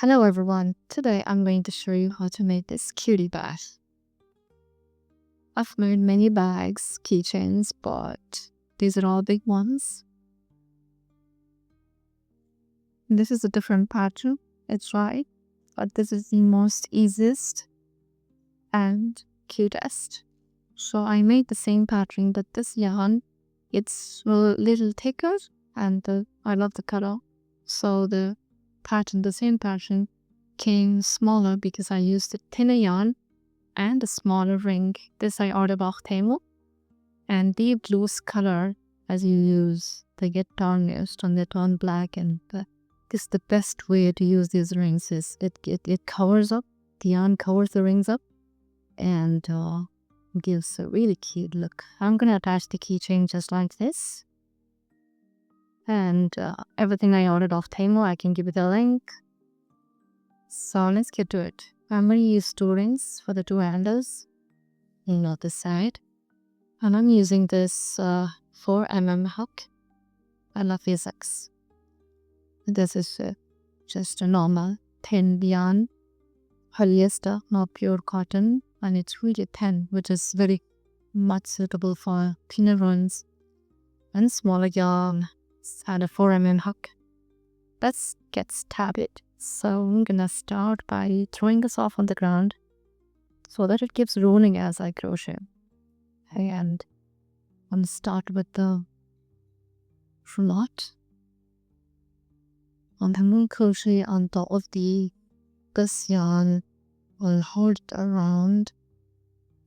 Hello everyone, today I'm going to show you how to make this cutie bag. I've made many bags, keychains, but these are all big ones. This is a different pattern, it's right, but this is the most easiest and cutest. So I made the same pattern, but this yarn, it's a little thicker and I love the color. So the same pattern came smaller because I used a thinner yarn and a smaller ring. This I ordered off Temu. And deep loose color as you use, they get tarnished and they turn black. And this is the best way to use these rings. Is it covers up, the yarn covers the rings up and gives a really cute look. I'm gonna attach the keychain just like this. And everything I ordered off Temu, I can give you the link. So let's get to it. I'm going to use two rings for the two handles on the other side. And I'm using this 4mm hook. I love physics. This is just a normal thin yarn, polyester, not pure cotton. And it's really thin, which is very much suitable for thinner runs and smaller yarn. And a 4mm hook. Let's get started. So I'm gonna start by throwing this off on the ground so that it keeps rolling as I crochet. And I'm gonna start with the knot. And I'm gonna crochet on top of this yarn. I'll hold it around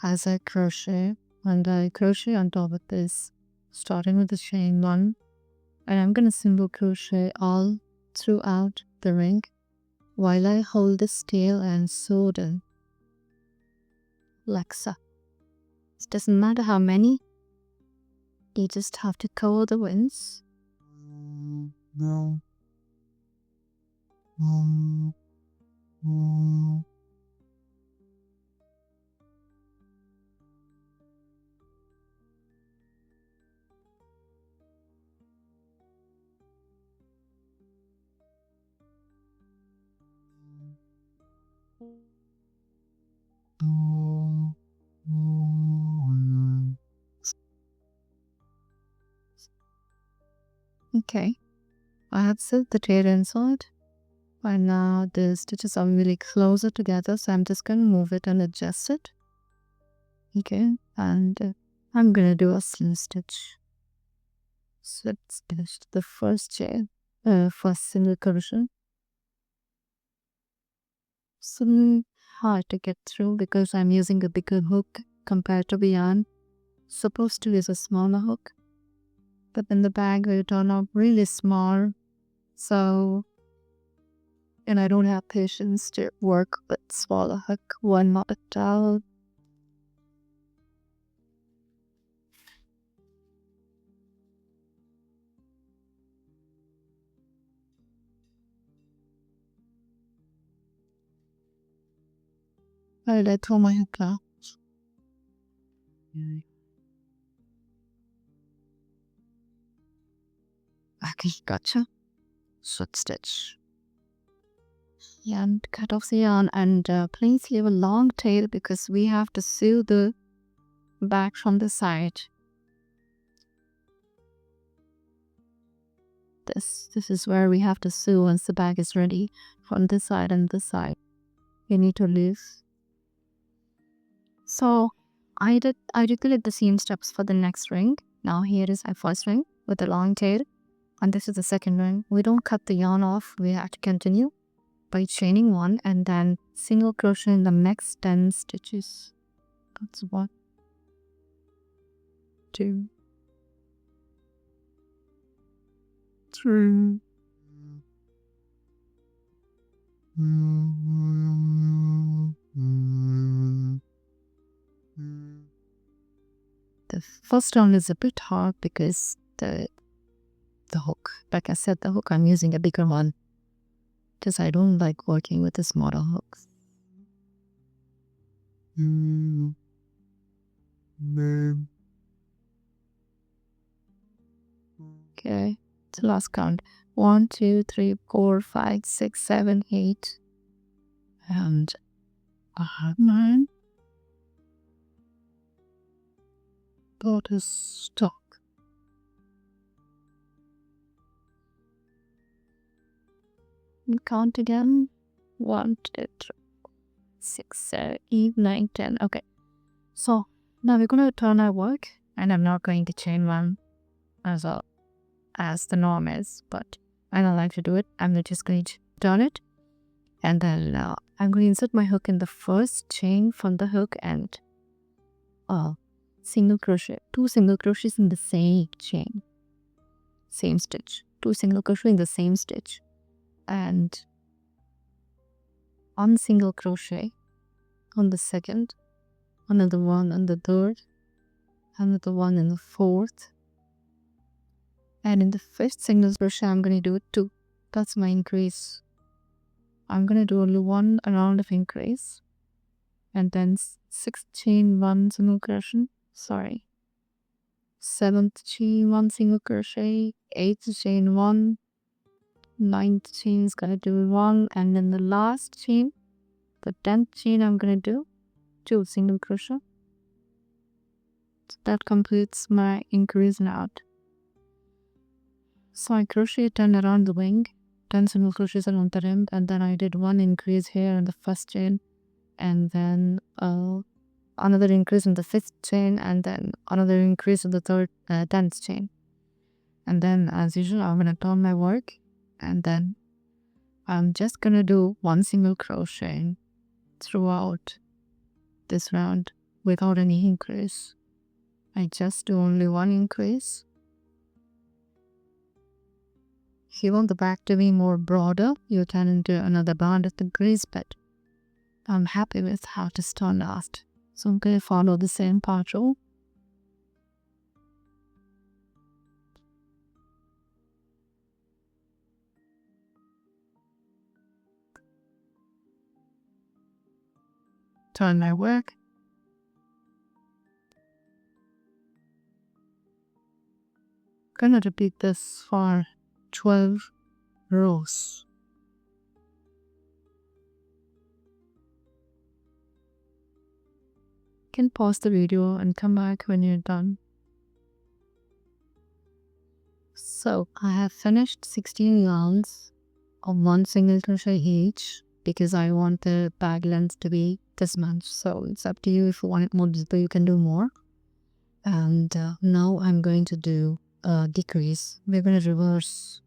as I crochet, and I crochet on top of this, starting with the chain one. And I'm gonna single crochet all throughout the ring while I hold this tail and sew it like so. It doesn't matter how many, you just have to cover the wings. Okay, I have sewed the tail inside. And now the stitches are really closer together, so I'm just going to move it and adjust it. Okay, and I'm going to do a slip stitch. Slip stitch, the first chain, first single crochet. So hard to get through because I'm using a bigger hook compared to the yarn. Supposed to use a smaller hook, but in the bag will turn out really small. So, and I don't have patience to work with smaller hook one knot at a time. I'll let throw my hook now. Okay, gotcha. Slip stitch. And cut off the yarn, and please leave a long tail because we have to sew the back from the side. This is where we have to sew once the bag is ready, from this side and this side. You need to leave. So I repeated the same steps for the next ring. Now here is our first ring with a long tail, and this is the second ring. We don't cut the yarn off, we have to continue by chaining one and then single crochet in the next 10 stitches. That's 1, 2, 3. The first one is a bit hard because the hook, like I said, the hook I'm using a bigger one because I don't like working with the smaller hooks. Okay, it's the last count. 1 2 3 4 5 6 7 8 and I have 9. That is stuck. And count again. 1 2 3 6 7 8 9 10. Okay, so now we're going to turn our work, and I'm not going to chain one as the norm is, but I don't like to do it. I'm just going to turn it, and then I'm going to insert my hook in the first chain from the hook and single crochet, 2 single crochets in the same chain, same stitch, 2 single crochet in the same stitch, and 1 single crochet on the second, another one on the third, another one in the fourth, and in the fifth single crochet I'm going to do 2. That's my increase. I'm going to do only 1 round of increase, and then 6th chain 1 single crochet, 7th chain 1 single crochet, 8th chain 1, 9th chain is going to do 1, and then the last chain, the 10th chain, I'm going to do 2 single crochet. So that completes my increase knot. So I crochet 10 around the wing, 10 single crochets around the rim, and then I did 1 increase here in the first chain, and then another increase in the 5th chain, and then another increase in the 10th chain. And then as usual I'm going to turn my work, and then I'm just going to do 1 single crochet throughout this round without any increase. I just do only 1 increase. If you want the back to be more broader, you turn into another band of the grease, but I'm happy with how it turned out. So I'm going to follow the same part rule. Turn my work. I'm going to repeat this for 12 rows. You can pause the video and come back when you're done. So I have finished 16 yarns of 1 single crochet each, because I want the bag length to be this much. So it's up to you. If you want it more visible, you can do more. And now I'm going to do a decrease. We're going to reverse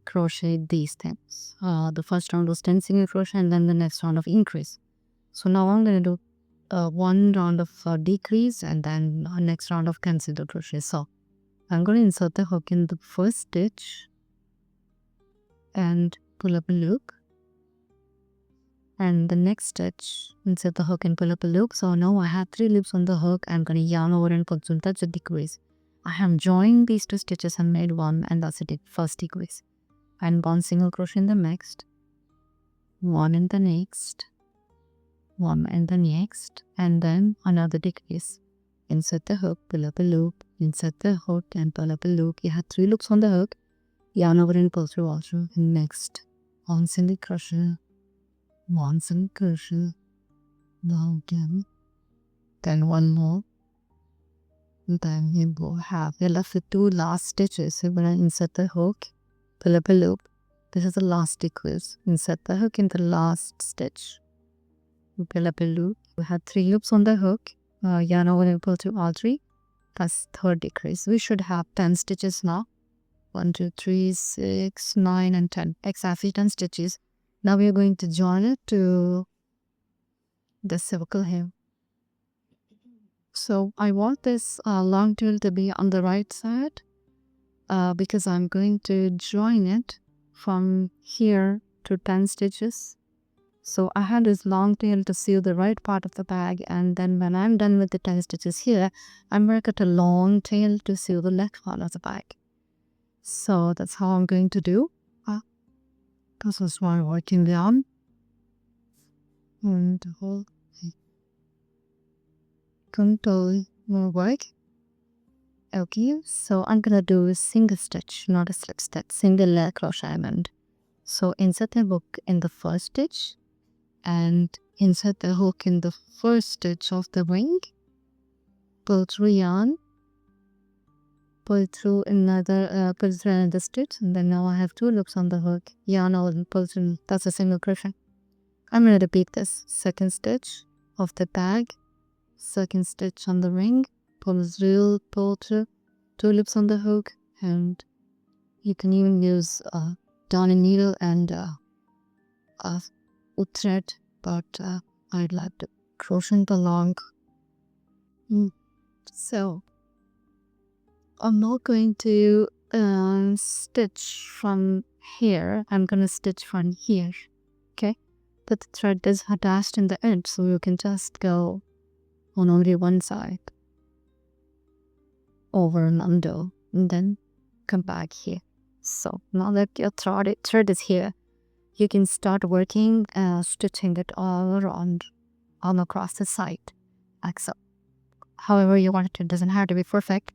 crochet these things. The first round was 10 single crochet, and then the next round of increase. So now I'm going to do 1 round of decrease, and then next round of 10 single crochet. So I'm going to insert the hook in the first stitch and pull up a loop, and the next stitch insert the hook and pull up a loop. So now I have 3 loops on the hook. I'm going to yarn over and pull through. That's a decrease. I have joined these 2 stitches and made 1, and that's a first decrease. And 1 single crochet in the next, 1 in the next, 1 in the next, and then another decrease. Insert the hook, pull up a loop, insert the hook and pull up a loop. You have 3 loops on the hook, yarn over and pull through all through. And next, 1 single crochet, 1 single crochet, now again, then 1 more. Then you will have you're left with 2 last stitches. So when I insert the hook, pull up a loop, this is the last decrease. Insert the hook in the last stitch, pull up a loop. We had 3 loops on the hook, yarn over and pull through all 3. That's third decrease. We should have 10 stitches now. 1 2 3 6 9 and 10, exactly 10 stitches. Now we are going to join it to the circle here. So I want this long tail to be on the right side, because I'm going to join it from here to 10 stitches. So I had this long tail to sew the right part of the bag, and then when I'm done with the 10 stitches here, I'm going to cut a long tail to sew the left part of the bag. So that's how I'm going to do. This is my working yarn, and the whole control more work. Okay, so I'm gonna do a single stitch, not a slip stitch, single crochet amend. So insert the hook in the first stitch and insert the hook in the first stitch of the ring, pull through yarn, pull through another stitch, and then now I have 2 loops on the hook, yarn all and pull through. That's a single crochet. I'm gonna repeat this. Second stitch of the bag, second stitch on the ring, pull through, 2 loops on the hook, and you can even use darning needle and wood thread, but I'd like to crochet along. So I'm not going to stitch from here. I'm gonna stitch from here. Okay, but the thread is attached in the edge, so you can just go on only one side, over and under, and then come back here. So now that your thread is here, you can start working, stitching it all around, all across the side, like so. However you want it doesn't have to be perfect.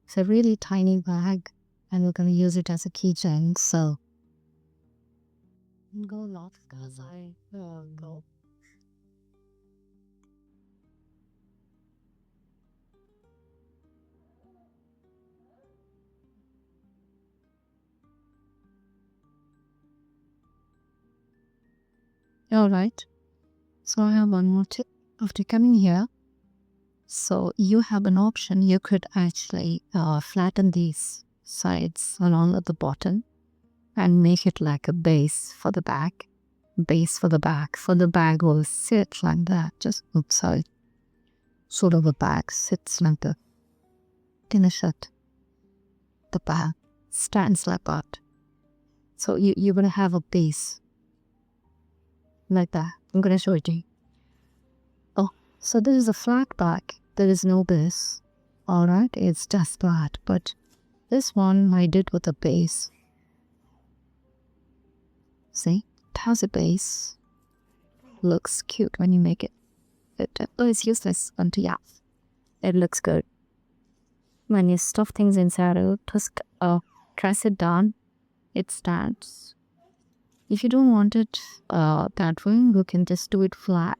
It's a really tiny bag, and we're gonna use it as a keychain. So go lots, guys. I go. All right. So I have one more tip. After coming here, so you have an option. You could actually flatten these sides along at the bottom and make it like a base for the back. Base for the back. So the bag will sit like that. Just outside. Sort of a bag sits like the dinner shirt. The bag stands like that. So you're gonna have a base like that. I'm gonna show it to you. Oh, so this is a flat back. There is no base. Alright, it's just flat, but this one I did with a base. See, it has a base. Looks cute when you make it. It's useless until it looks good. When you stuff things inside it, just press it down. It stands. If you don't want it that way, you can just do it flat.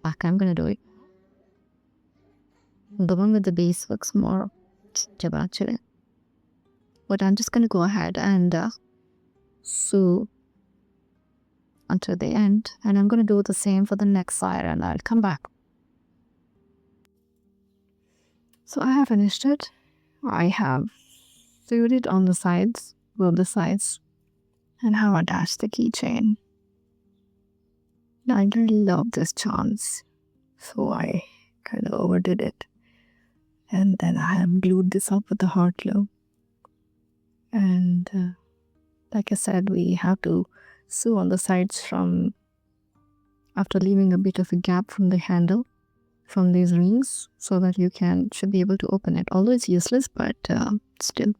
Like I'm gonna do it. The one with the base looks more actually. But I'm just gonna go ahead and sew until the end, and I'm gonna do the same for the next side, and I'll come back. So I have finished it. I have sewed it on the sides, both the sides, and have attached the keychain. I really love this chance, so I kind of overdid it. And then I have glued this up with the hot glue. And like I said, we have to sew on the sides from after leaving a bit of a gap from the handle from these rings, so that you should be able to open it. Although it's useless, but still